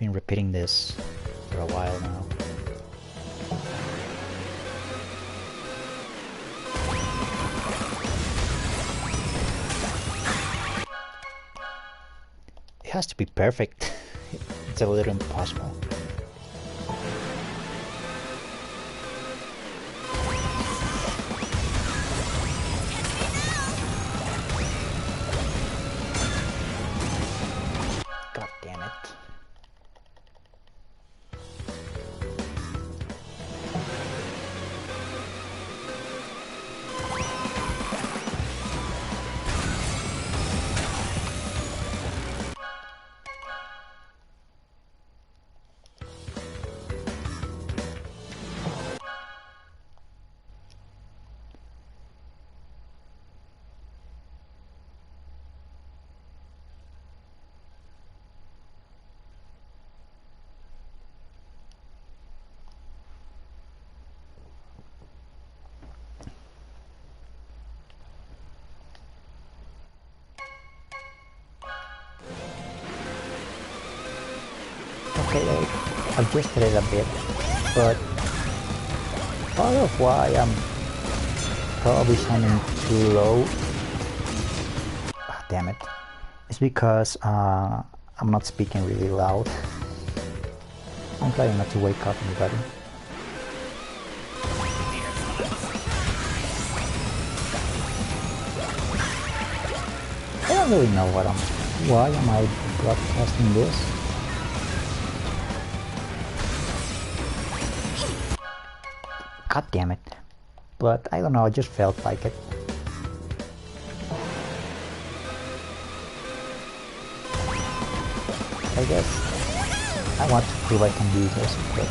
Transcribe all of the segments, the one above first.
been repeating this for a while now. It has to be perfect. It's a little impossible. God damn it. Okay, I adjusted it a bit, but part of why I'm probably sounding too low, damn it, is because I'm not speaking really loud. I'm trying not to wake up anybody. I don't really know why am I broadcasting this? God damn it. But I don't know, I just felt like it. I guess I want to prove I can do this, but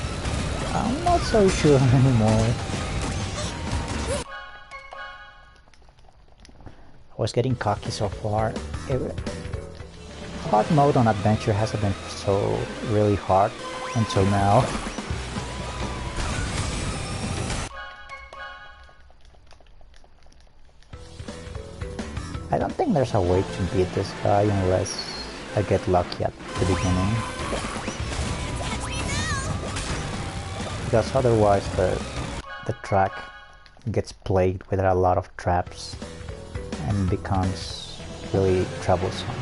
I'm not so sure anymore. I was getting cocky so far. Hard mode on adventure hasn't been so really hard until now. I don't think there's a way to beat this guy unless I get lucky at the beginning. Because otherwise the track gets plagued with a lot of traps and becomes really troublesome.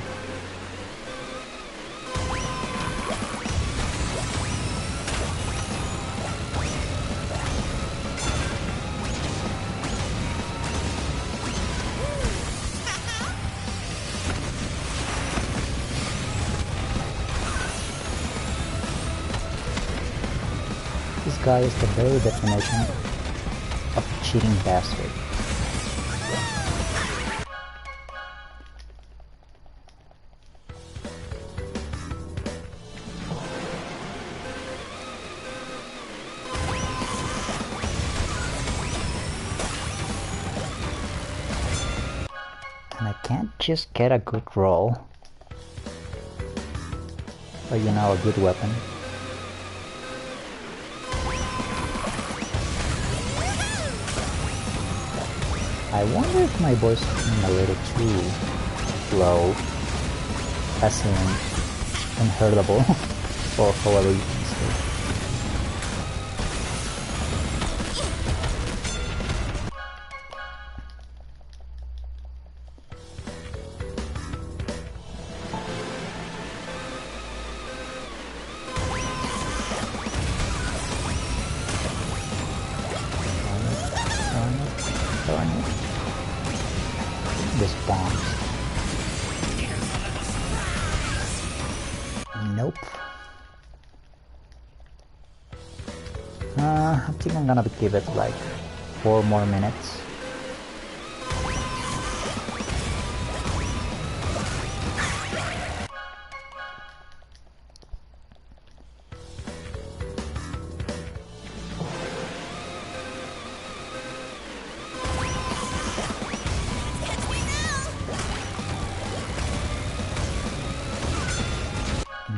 This guy is the very definition of a cheating bastard. And I can't just get a good roll, or you know, a good weapon. I wonder if my voice is a little too low, as in unheardable, or however you can say it. This bombs. Nope. I think I'm gonna give it like 4 more minutes.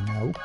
Nope.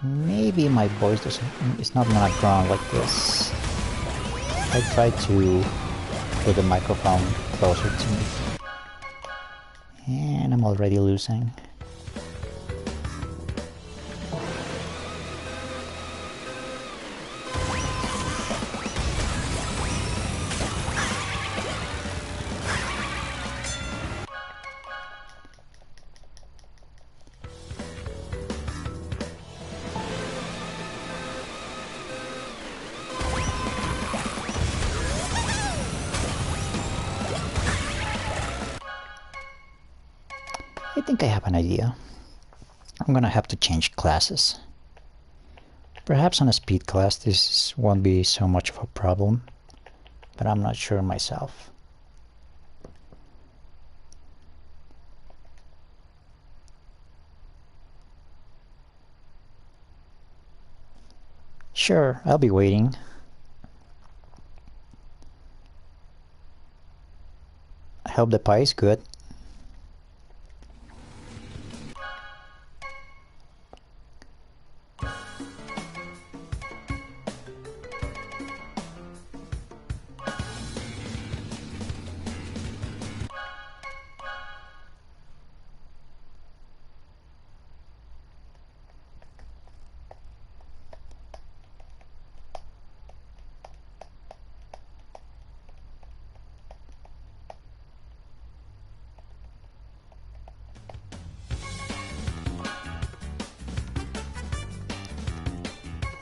Maybe my voice is not gonna drown like this. I tried to put the microphone closer to me. And I'm already losing. I think I have an idea. I'm gonna have to change classes. Perhaps on a speed class this won't be so much of a problem, but I'm not sure myself. Sure, I'll be waiting. I hope the pie is good.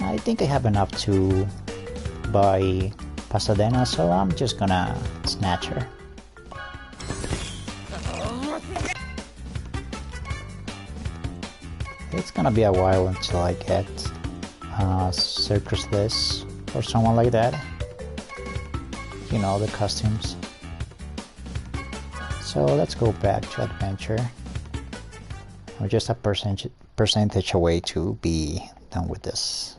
I think I have enough to buy Pasadena, so I'm just gonna snatch her. It's gonna be a while until I get Circus Liz or someone like that. You know, the costumes. So let's go back to adventure. We're just a percentage away to be done with this.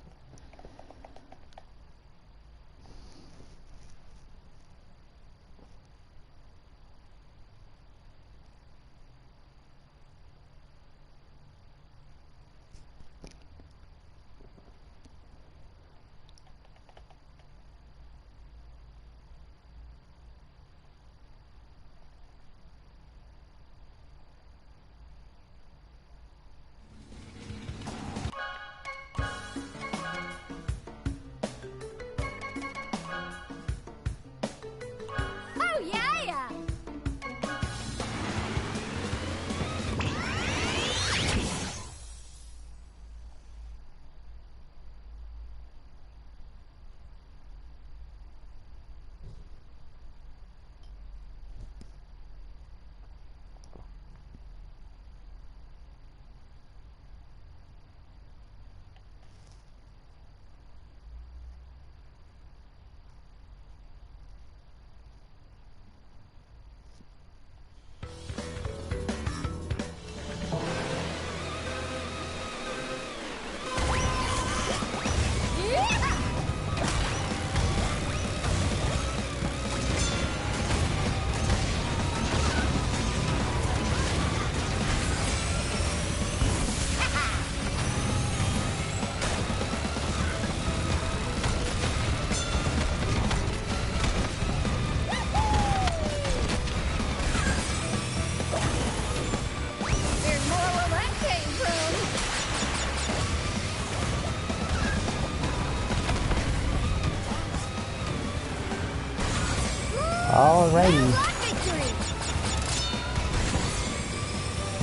Alrighty.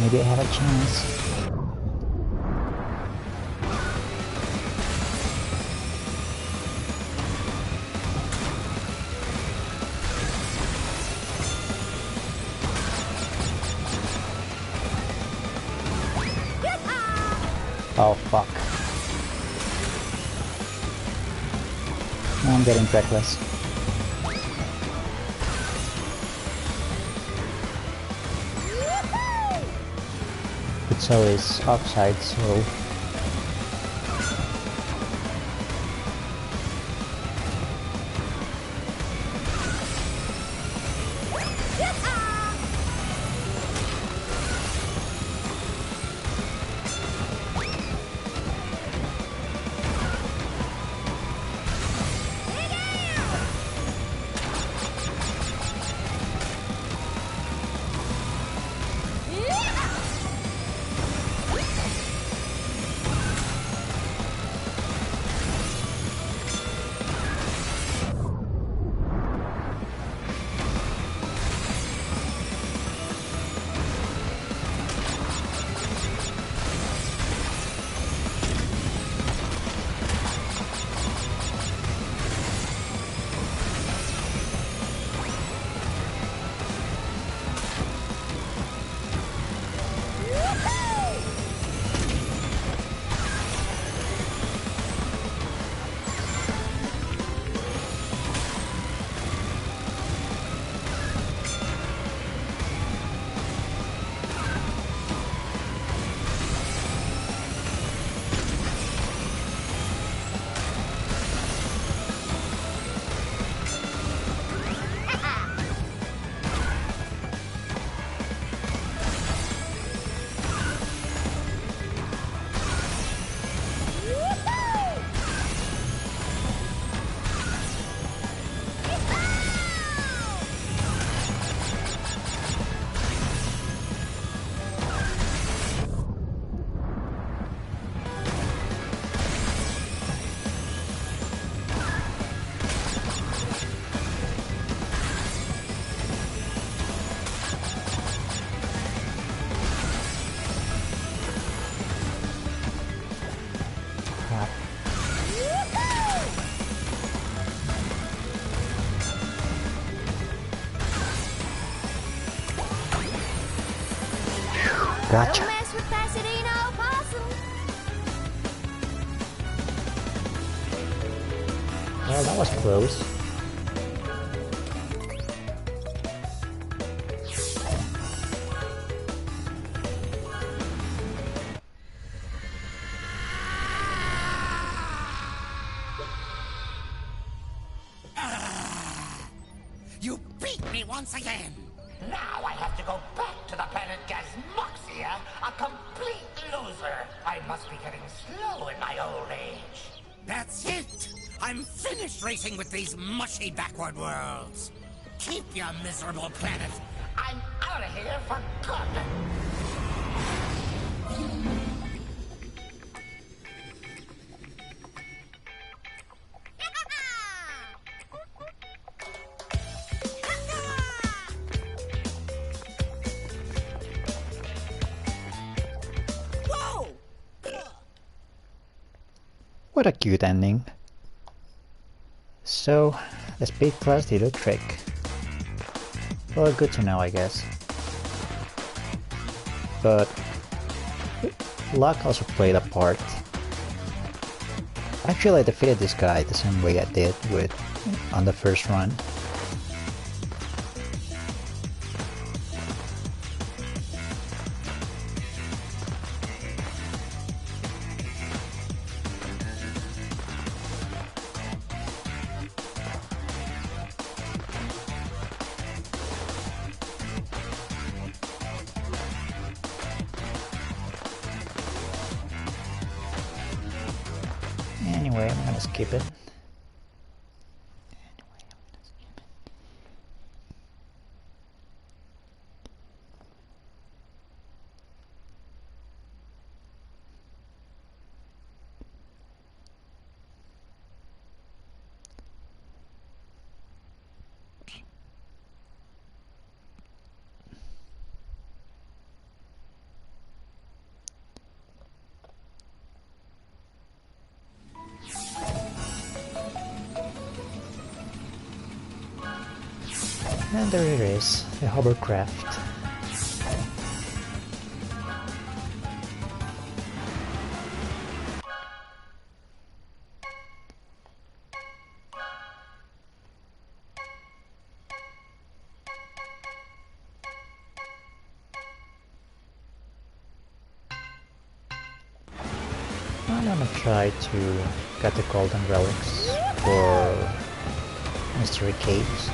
Maybe I have a chance. Oh fuck. I'm getting reckless. It's always offside, so crap. Gotcha. Don't mess with Pasadena Opossum. Well, that was close. You beat me once again. Now I have to go back to the planet Gasmoxia, a complete loser. I must be getting slow in my old age. That's it. I'm finished racing with these mushy backward worlds. Keep your miserable planet. I'm out of here for good. What a cute ending. So, the speed class did a trick. Well, good to know, I guess. But luck also played a part. Actually, I defeated this guy the same way I did on the first run. Anyway, I'm gonna skip it. And there it is, the hovercraft. I'm gonna try to get the golden relics for mystery caves.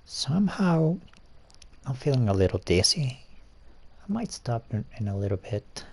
Somehow, I'm feeling a little dizzy. I might stop in a little bit.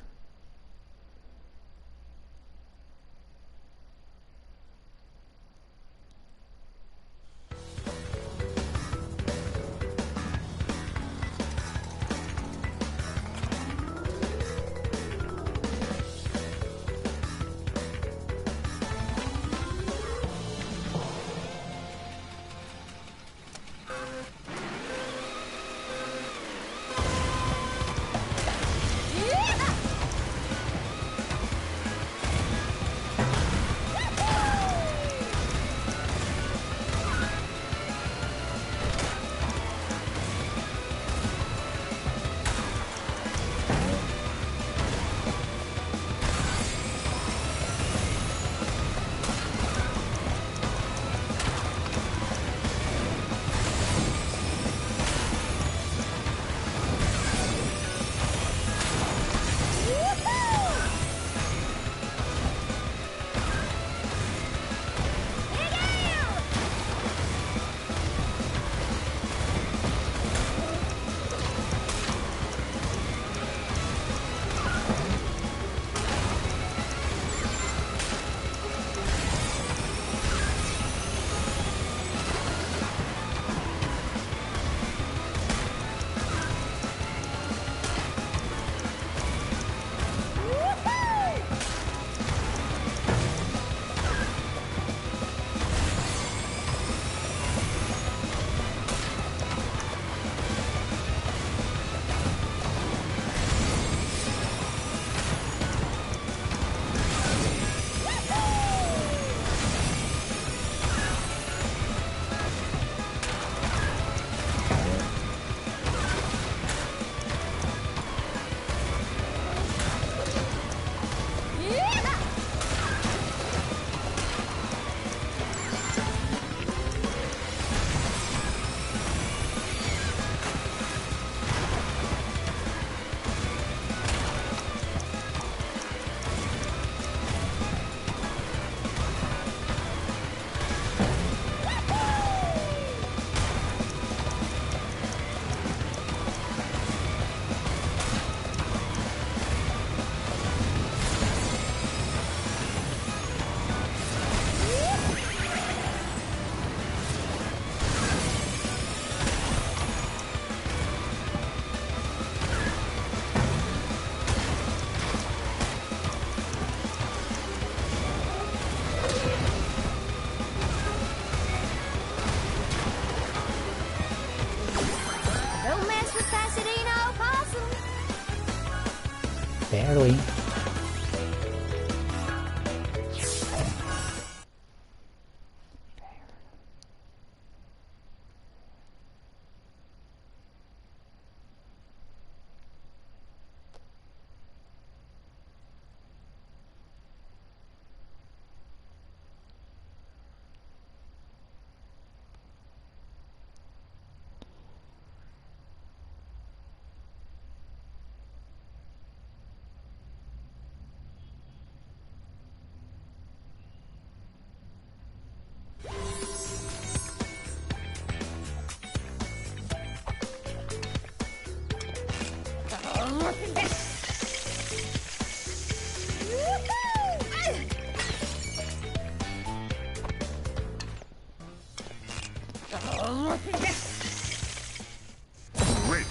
Great.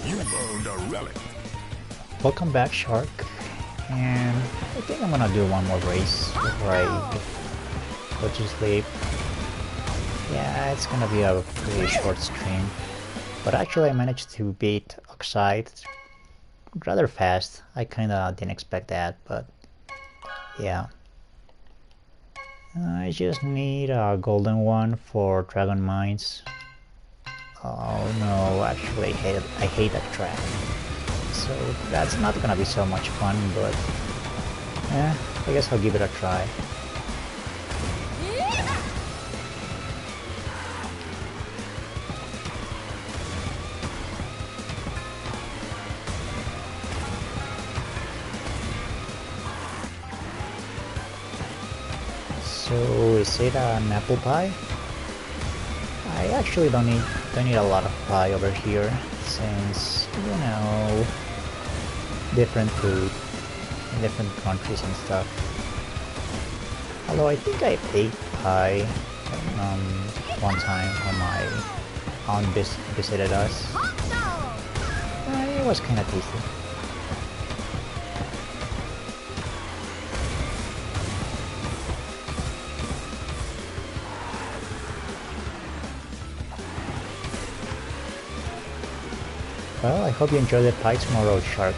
You earned a relic. Welcome back, Shark. And I think I'm gonna do one more race before I go to sleep. Yeah, it's gonna be a pretty short stream. But actually I managed to beat Oxide rather fast. I kinda didn't expect that, but yeah. I just need a golden one for Dragon Mines. Oh no, actually I hate that track. So that's not gonna be so much fun, but I guess I'll give it a try. So is it an apple pie? I actually don't need a lot of pie over here, since you know, different food in different countries and stuff. Although I think I ate pie one time when my aunt visited us. It was kind of tasty. Well, I hope you enjoy the pie tomorrow, Shark.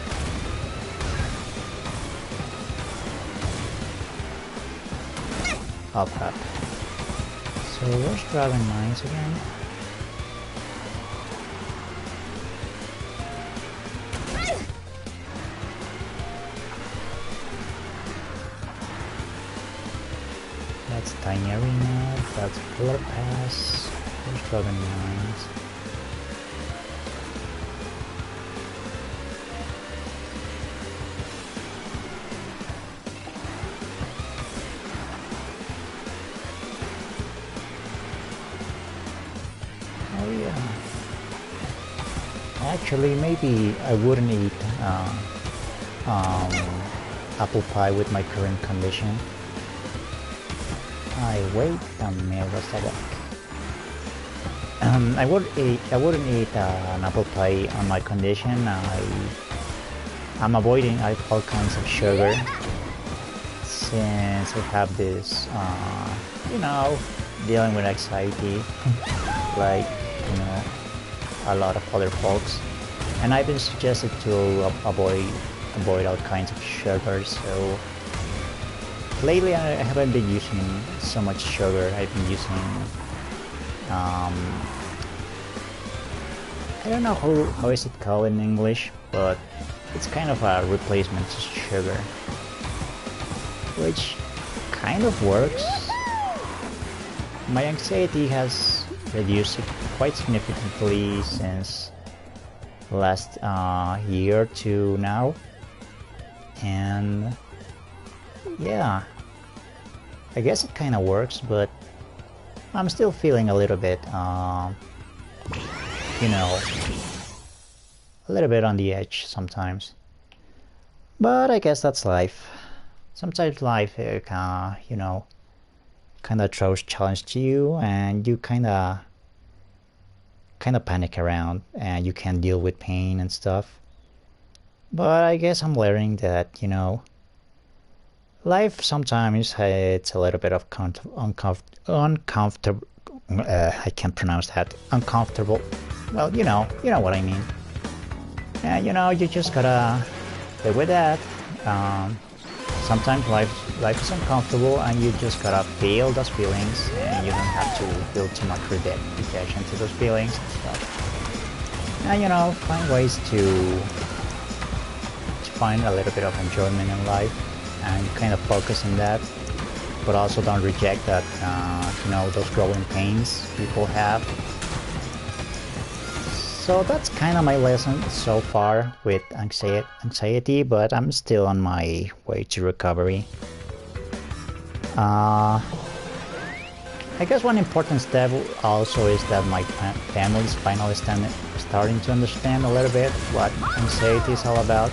Oh crap. So where's Dragon Mines again? That's Tiny Arena, that's Pillar Pass, where's Dragon Mines? Actually, maybe I wouldn't eat apple pie with my current condition. Wait a minute, what's that like? I wouldn't eat an apple pie on my condition. I'm avoiding all kinds of sugar since I have this, you know, dealing with anxiety, like, you know, a lot of other folks, and I've been suggested to avoid all kinds of sugar. So lately I haven't been using so much sugar. I've been using I don't know how is it called in English, but it's kind of a replacement to sugar, which kind of works. My anxiety has reduced quite significantly since last year to now, and yeah, I guess it kind of works, but I'm still feeling a little bit you know, a little bit on the edge sometimes, but I guess that's life. Sometimes life you know, kind of throws challenge to you, and you kind of panic around, and you can't deal with pain and stuff. But I guess I'm learning that, you know, life sometimes it's a little bit of uncomfortable. I can't pronounce that. Uncomfortable. Well, you know what I mean. And you know, you just gotta live with that. Sometimes life is uncomfortable, and you just gotta feel those feelings, and you don't have to build too much reaction to those feelings and stuff. And you know, find ways to find a little bit of enjoyment in life, and kind of focus on that, but also don't reject that, you know, those growing pains people have. So that's kind of my lesson so far with anxiety, but I'm still on my way to recovery. I guess one important step also is that my family is finally starting to understand a little bit what anxiety is all about.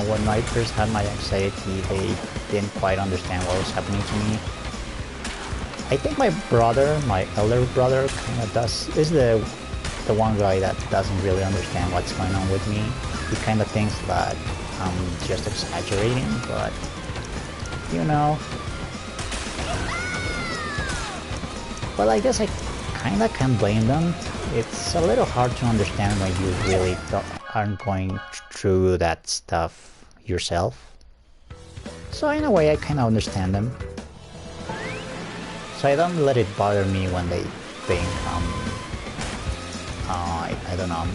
When I first had my anxiety, they didn't quite understand what was happening to me. I think my brother, my elder brother, kind of is the one guy that doesn't really understand what's going on with me. He kind of thinks that I'm just exaggerating, but you know. Well, I guess I kind of can't blame them. It's a little hard to understand when you really aren't going through that stuff yourself. So in a way, I kind of understand them. So I don't let it bother me when they think I don't know, I'm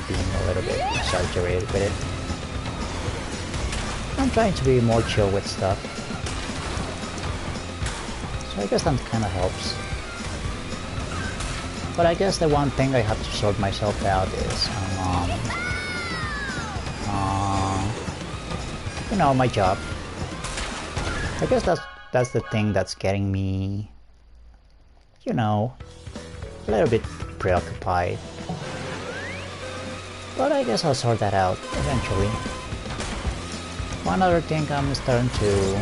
being a little bit exaggerated with it. I'm trying to be more chill with stuff. So I guess that kind of helps. But I guess the one thing I have to sort myself out is, you know, my job. I guess that's the thing that's getting me, you know, a little bit preoccupied. But I guess I'll sort that out eventually. One other thing I'm starting to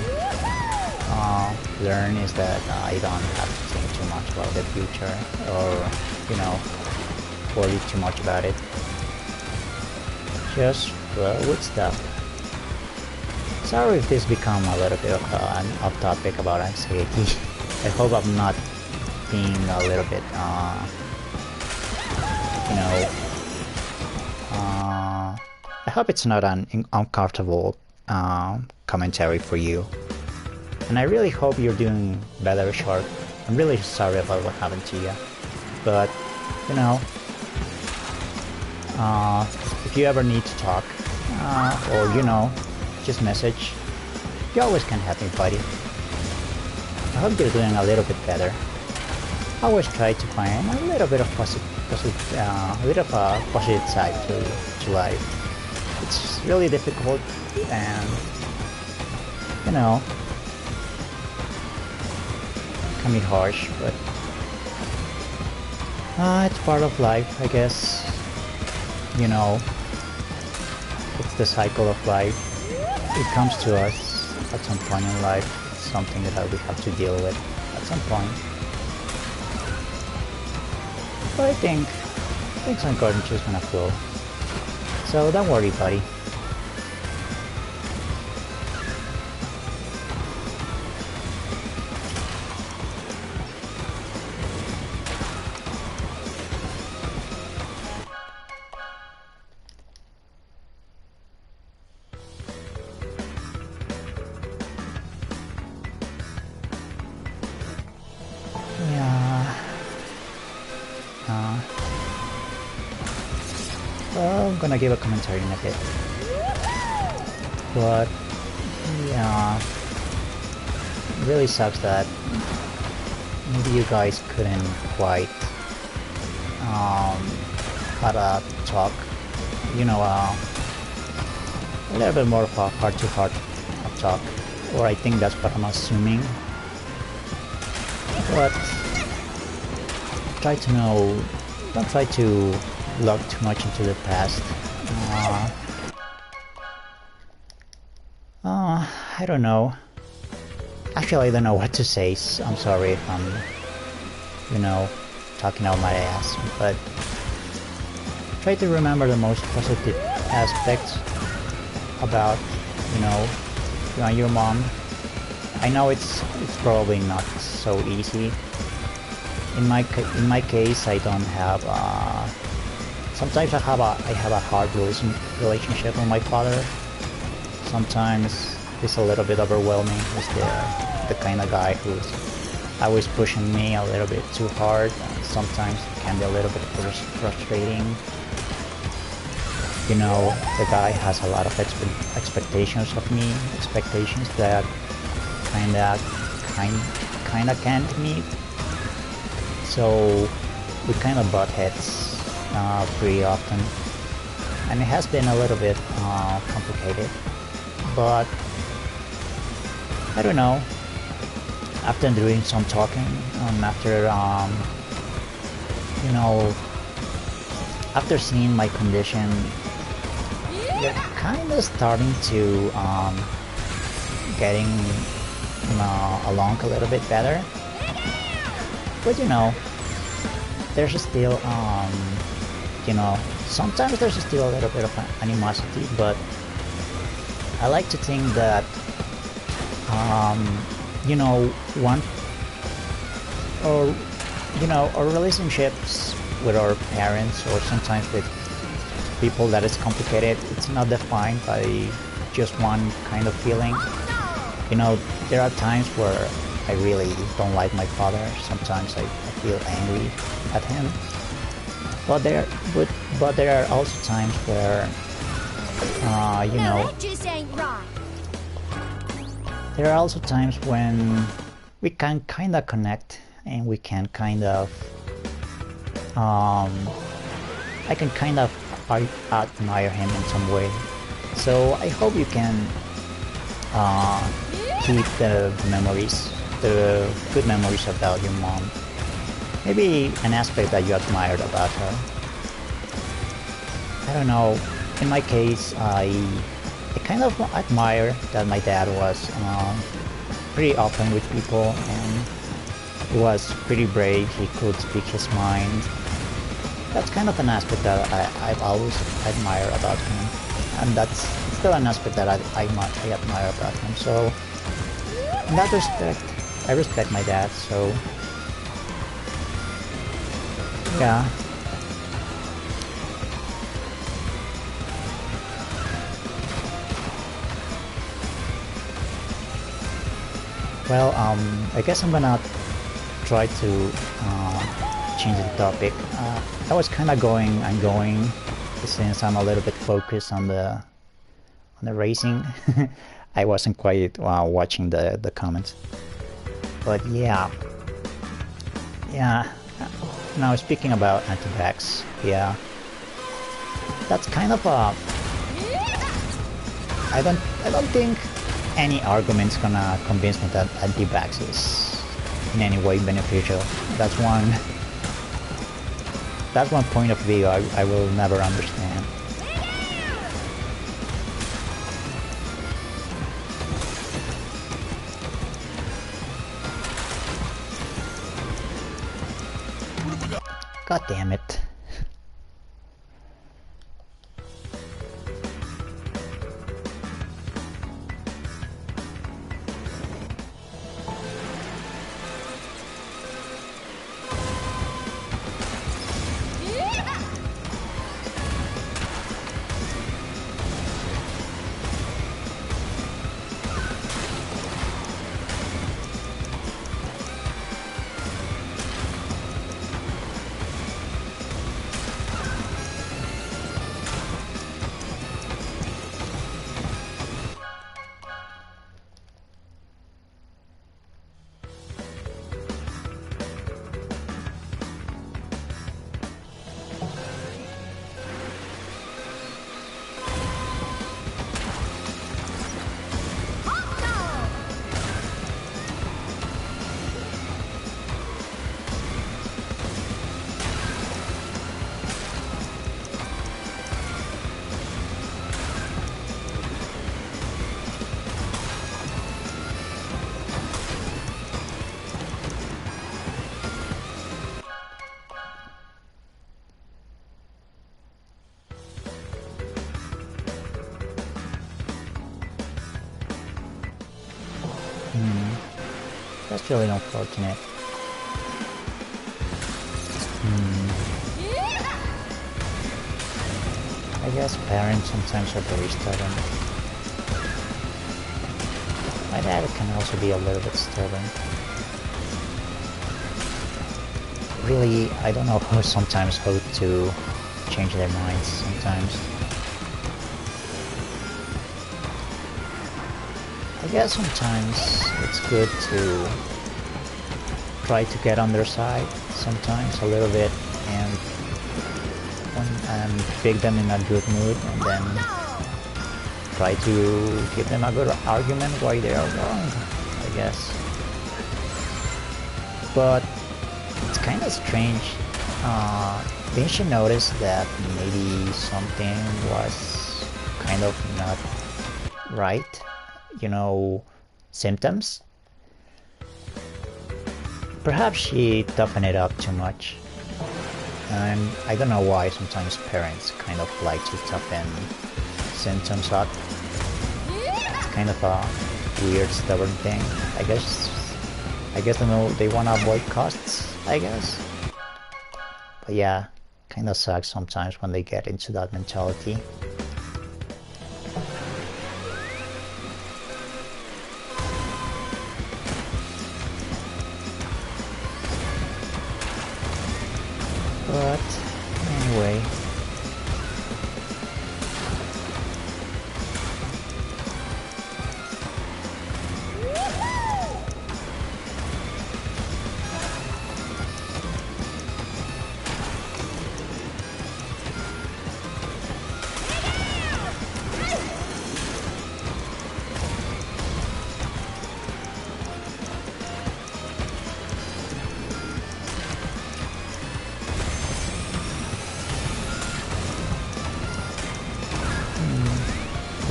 learn is that I don't have to think too much about the future, or, you know, worry too much about it. Just flow with stuff. Sorry if this become a little bit of an off-topic about anxiety. I hope I'm not being a little bit, you know, I hope it's not an uncomfortable commentary for you. And I really hope you're doing better, Shark. I'm really sorry about what happened to you. But, you know, if you ever need to talk, or, you know, just message, you always can have me, buddy. I hope you're doing a little bit better. I always try to find a little bit of a positive side to life. It's really difficult, and, you know, can be harsh, but it's part of life, I guess. You know, it's the cycle of life. It comes to us at some point in life. It's something that we have to deal with at some point. But I think things aren't just gonna flow. So don't worry, buddy. Well, I'm gonna give a commentary in a bit. But, yeah, it really sucks that maybe you guys couldn't quite had a talk, you know, a little bit more of a heart-to-heart talk, or I think that's what I'm assuming. But don't try to look too much into the past. I don't know. Actually, I don't know what to say. I'm sorry if I'm, you know, talking out my ass, but try to remember the most positive aspects about, you know, you and your mom. I know it's probably not so easy. In my case, I don't have. Sometimes I have a hard relationship with my father. Sometimes it's a little bit overwhelming. He's the kind of guy who's always pushing me a little bit too hard. And sometimes it can be a little bit frustrating. You know, the guy has a lot of expectations of me, expectations that kinda can't meet. So we kind of butt heads pretty often, and it has been a little bit complicated. But I don't know. After doing some talking, after you know, after seeing my condition, they're kind of starting to getting along a little bit better. But you know, there's still you know, sometimes there's still a little bit of animosity, but I like to think that you know, one or you know, our relationships with our parents or sometimes with people that is complicated, it's not defined by just one kind of feeling. You know, there are times where I really don't like my father. Sometimes I feel angry at him. But there are also times where you know, that just ain't right. there are also times when we can kind of connect and we can kind of I can kind of admire him in some way. So I hope you can keep the memories, the good memories about your mom. Maybe an aspect that you admired about her. I don't know. In my case, I kind of admire that my dad was pretty open with people and he was pretty brave. He could speak his mind. That's kind of an aspect that I've always admired about him, and that's still an aspect that I admire about him. So in that respect, I respect my dad. So yeah. Well, I guess I'm gonna try to change the topic. I was kind of going since I'm a little bit focused on the racing. I wasn't quite watching the comments, but yeah. Now speaking about anti-vax, yeah, that's kind of a. I don't think any argument's gonna convince me that anti-vax is in any way beneficial. That's one point of view I will never understand. God damn it. That's really unfortunate. I guess parents sometimes are very stubborn. My dad can also be a little bit stubborn. Really, I don't know how to change their minds sometimes. I guess sometimes it's good to try to get on their side sometimes a little bit and pick them in a good mood and then try to give them a good argument why they are wrong, I guess. But it's kind of strange. Didn't you notice that maybe something was kind of not right? You know, symptoms? Perhaps she toughened it up too much. And I don't know why sometimes parents kind of like to toughen symptoms up. It's kind of a weird, stubborn thing. I guess they wanna avoid costs, I guess. But yeah, kinda sucks sometimes when they get into that mentality. But anyway,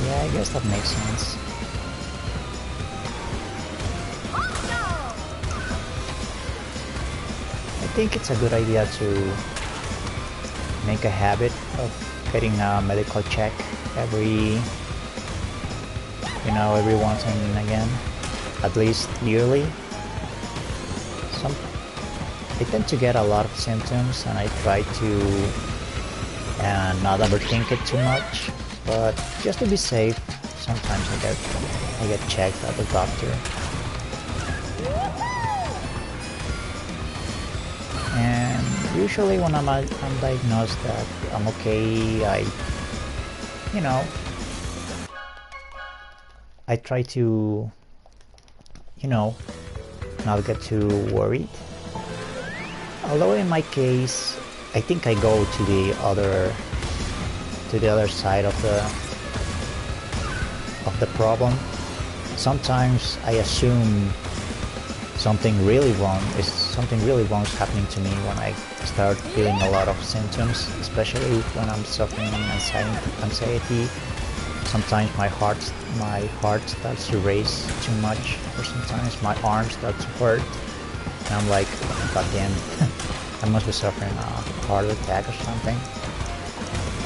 yeah, I guess that makes sense. I think it's a good idea to make a habit of getting a medical check every once and again, at least yearly. I tend to get a lot of symptoms and I try to not overthink it too much, but just to be safe, sometimes I get checked at the doctor. And usually when I'm diagnosed that I'm okay, I try to, not get too worried. Although in my case, I think I go to the other side of the problem. Sometimes I assume something really wrong is happening to me when I start feeling a lot of symptoms, especially when I'm suffering anxiety. Sometimes my heart starts to race too much, or sometimes my arms start to hurt, and I'm like, God damn, I must be suffering a heart attack or something.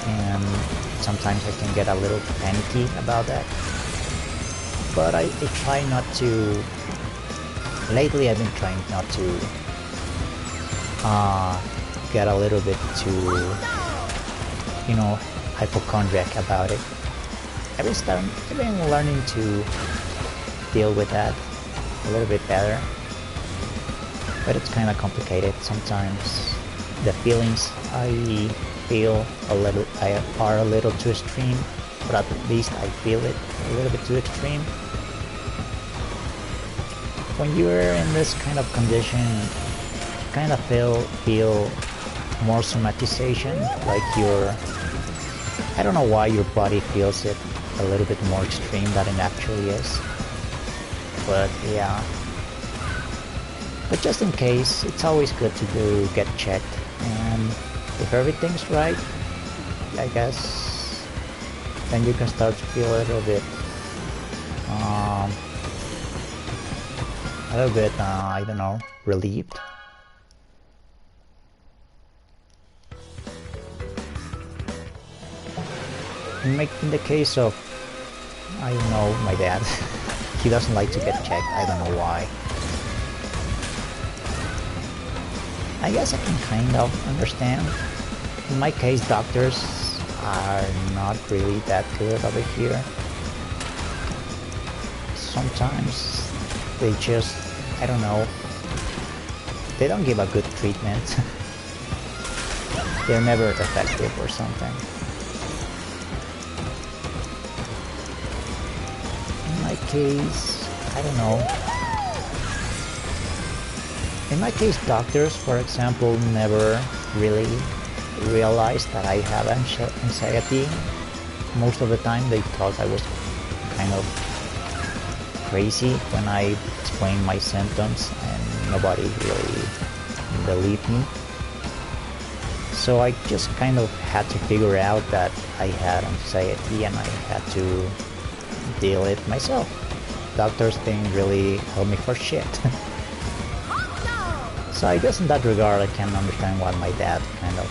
And sometimes I can get a little panicky about that. But I try not to. Lately, I've been trying not to get a little bit too, hypochondriac about it. I've been learning to deal with that a little bit better, but it's kind of complicated. Sometimes the feelings I feel are a little too extreme, but at least I feel it a little bit too extreme. When you're in this kind of condition, you kind of feel more somatization, like I don't know why your body feels it a little bit more extreme than it actually is. But yeah. But just in case, it's always good to get checked, and if everything's right, I guess then you can start to feel a little bit I don't know, relieved. In the case of, I don't know, my dad, he doesn't like to get checked, I don't know why. I guess I can kind of understand. In my case, doctors are not really that good over here. Sometimes they just, I don't know, they don't give a good treatment. They're never effective or something. In my case, I don't know. In my case, doctors, for example, never really realized that I have anxiety. Most of the time they thought I was kind of crazy when I explained my symptoms, and nobody really believed me. So I just kind of had to figure out that I had anxiety and I had to deal it myself. Doctors didn't really help me for shit. So I guess in that regard I can understand why my dad kind of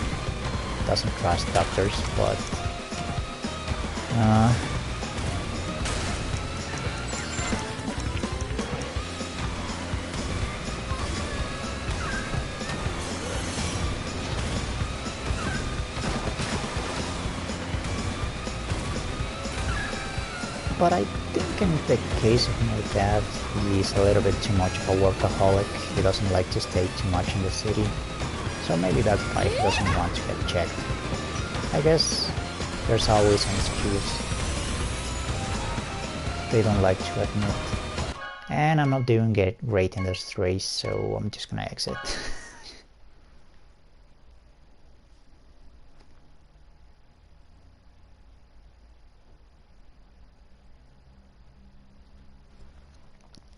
doesn't trust doctors, but but I think in the case of my dad, he's a little bit too much of a workaholic. He doesn't like to stay too much in the city. So maybe that's why he doesn't want to get checked. I guess there's always an excuse they don't like to admit. And I'm not doing great in this race, so I'm just gonna exit.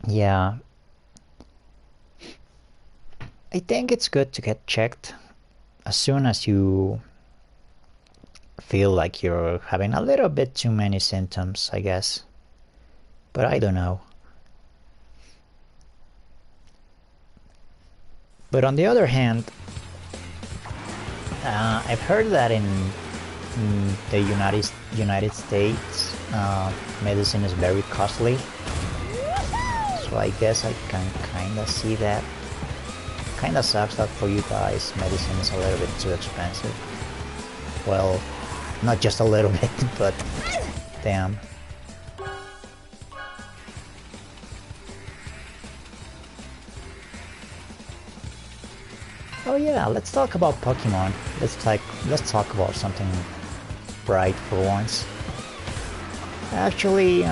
Yeah, I think it's good to get checked as soon as you feel like you're having a little bit too many symptoms, I guess. But I don't know. But on the other hand, I've heard that in the United States, medicine is very costly. So I guess I can kinda see that. Kinda sucks that for you guys medicine is a little bit too expensive. Well, not just a little bit, but damn. Oh yeah, let's talk about Pokemon. Let's talk about something bright for once. Actually,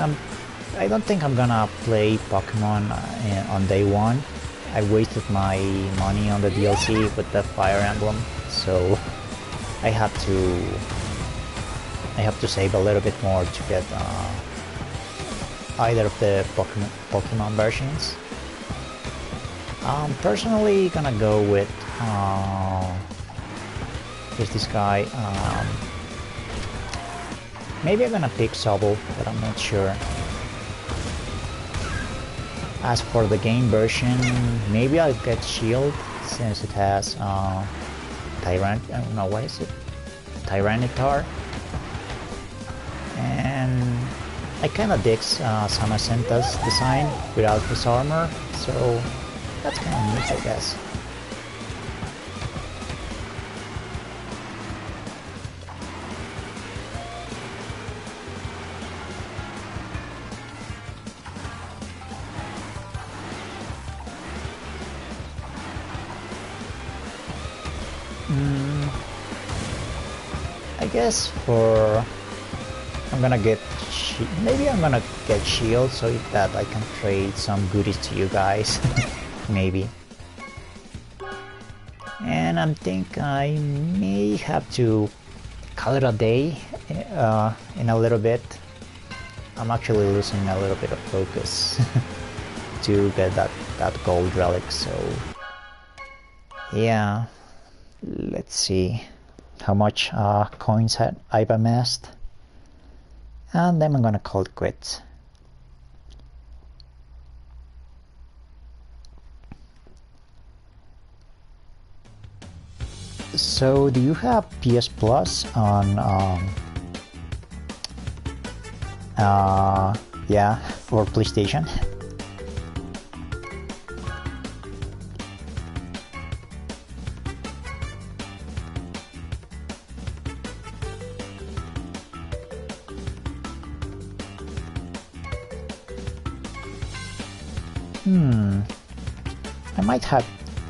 I don't think I'm gonna play Pokemon on day one. I wasted my money on the DLC with the Fire Emblem, so I have to save a little bit more to get either of the Pokemon versions. I'm personally gonna go with there's this guy. Maybe I'm gonna pick Sobble, but I'm not sure. As for the game version, maybe I'll get Shield since it has I don't know, what is it? Tyranitar. And I kinda dig Samacenta's design without his armor, so that's kinda neat, I guess. I guess I'm gonna get Shield so that I can trade some goodies to you guys. Maybe. And I think I may have to call it a day in a little bit. I'm actually losing a little bit of focus to get that gold relic, so yeah. Let's see how much coins I've amassed, and then I'm gonna call it quits. So do you have PS Plus on yeah, for PlayStation?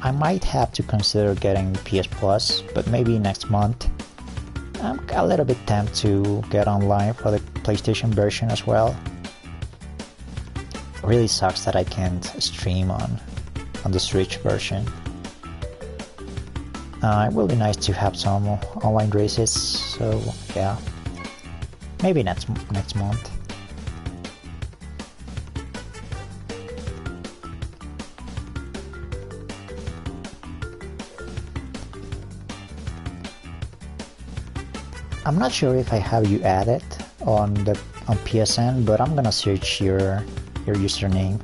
I might have to consider getting PS Plus, but maybe next month. I'm a little bit tempted to get online for the PlayStation version as well. It really sucks that I can't stream on the Switch version. It will be nice to have some online races, so yeah, maybe next month. I'm not sure if I have you added on PSN, but I'm gonna search your username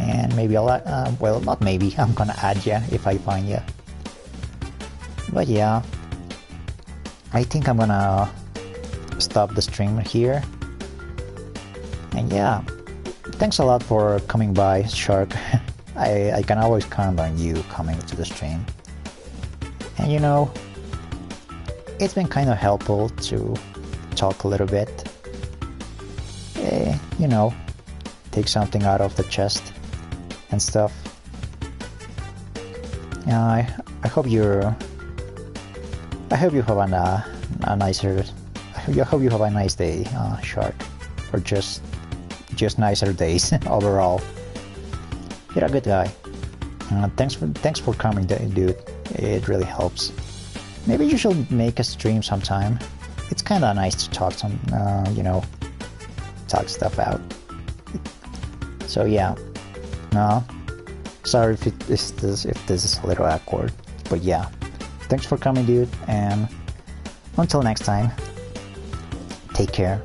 and maybe I'll well, not maybe, I'm gonna add ya if I find ya. But yeah, I think I'm gonna stop the stream here. And yeah, thanks a lot for coming by, Shark. I can always count on you coming to the stream. And you know, it's been kind of helpful to talk a little bit. You know, take something out of the chest and stuff. Yeah, I hope you're. I hope you have a nicer. I hope you have a nice day, Shark, or just nicer days overall. You're a good guy. Thanks for coming, dude. It really helps. Maybe you should make a stream sometime. It's kind of nice to talk some, you know, talk stuff out. So yeah, sorry if this is a little awkward, but yeah, thanks for coming, dude, and until next time, take care.